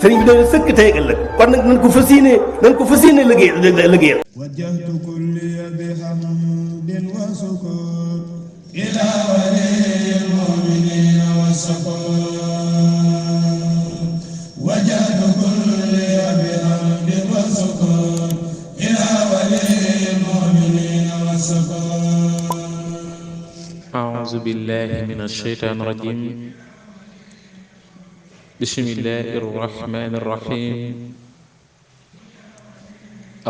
sëriñ bi doon sëkk tey ak ëllëg kon nag nañ ko fas yéene liggéeyal wajjahtu kulliya bi hamdin wa sukur ila waliyil mu'minina wa sakur wajjahtu kulliya bi hamdin wa sukur ila waliyil mu'minina wa sakur. a'uuzu billahi mina shaytaani rajiim. bismillahi rahmaani rahiim.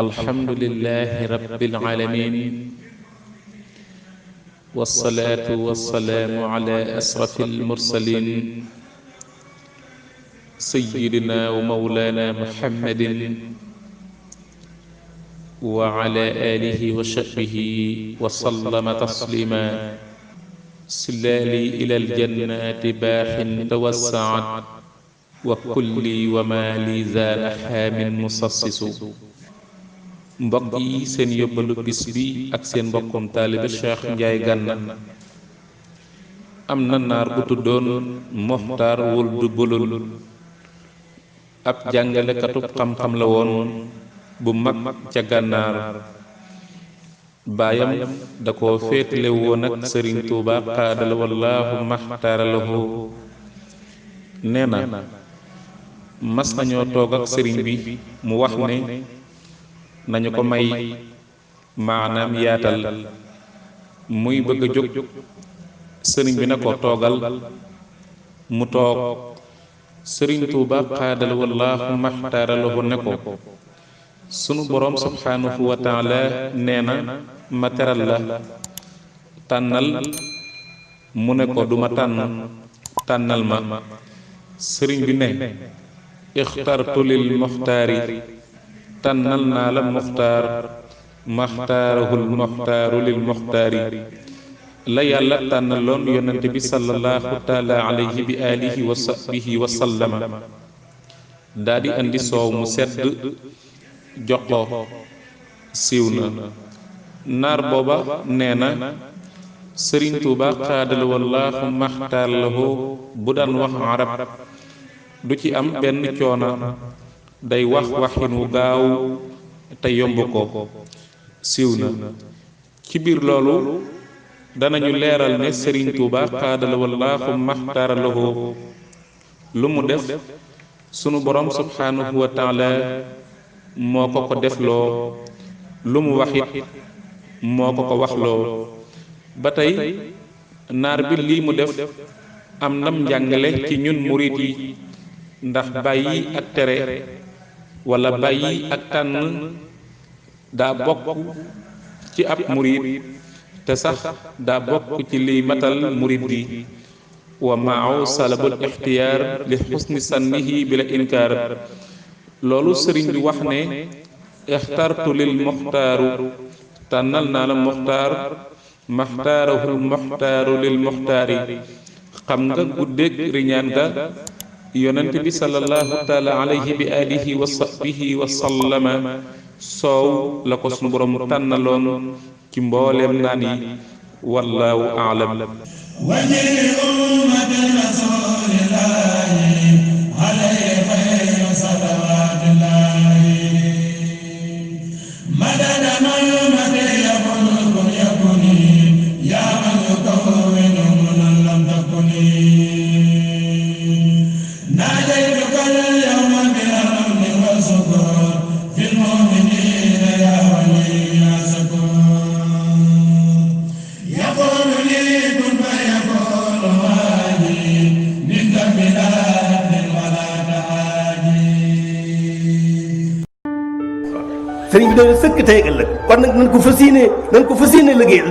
alhamdulillahi rabbil aalamiin. wassalaatu wassalaamu alaa ashrafil mursaliin. sayyidinaa wa mawlaanaa muhammadin wa alaa aalihi wa sahbihi wa sallama tasliimaa. silaali ilal jannaati baaxin tawassaat wa kulli wa maa li zaala xaamin musassisu. mbokk yi seen yóbbalu bis bi ak seen mbokkum taalibe Cheikh Ndiaye Gana. am na naar bu tuddoon Moxtaar Wuld Bulul. ab jàngalekatub xam-xam la woon bu mag ca gànnaar. baayam da ko féetale woon ak sëriñ Tuuba xaadala wallaahu maxtaaralahu. nee na mas nañoo toog ak sëriñ bi mu wax ne nañu ko may maanaam yaatal. muy bëgg a jóg sëriñ bi na ko toogal mu toog. sëriñ Tuuba xaadala wallaahu maxtaaralahu ne ko sunu boroom subhaanahu wa taala nee na ma teral la tànnal. mu ne ko duma tànn tànnal ma. sëriñ bi ne ixtartu lil muxtaari tànnal naa la muxtaar maxtaarahul muxtaaru lil muxtaari. la yàlla tànnaloon yonente bi sallallahu taala alayhi bi alihi wa sahbihi wa sallama. daa di andi soow mu sedd jox ko. siiw na. naar booba nee na sëriñ Tuuba xaadala wallaahu maxtaar lahu bu daan wax arab du ci am benn coona. day wax waxin wu gaaw te yomb ko. siiw na. ci biir loolu danañu leeral ne sëriñ Tuuba xaadala wallaahu maxtaar lahu lu mu def sunu borom subhaanahu wa taala moo ko ko defloo. lu mu waxit moo ko ko waxloo. ba tey naar bi lii mu def am nam njàngale ci ñun murit yi. ndax bàyyi ak tere wala bàyyi ak tànn daa bokk ci ab murit te sax daa bokk ci liy matal murit gi. wa maaw salabul ixtiyaar li xusni sannihi bila inkaar. loolu sëriñ bi wax ne ixtartu lil muxtaaru tànnal naa la muxtaar maxtaarahul muxtaaru lil muxtaari. xam nga guddeeg riñaan ga yonent bi sallallahu taala alayhi bi alihi wa sahbihi wa sallama soow la ko sunu borom tànnaloon ci mbooleem naan yi. wallaahu aalam. sëriñ bi doon sëkk tey ak ëllëg kon nag nañ ko fas yéene liggéeyal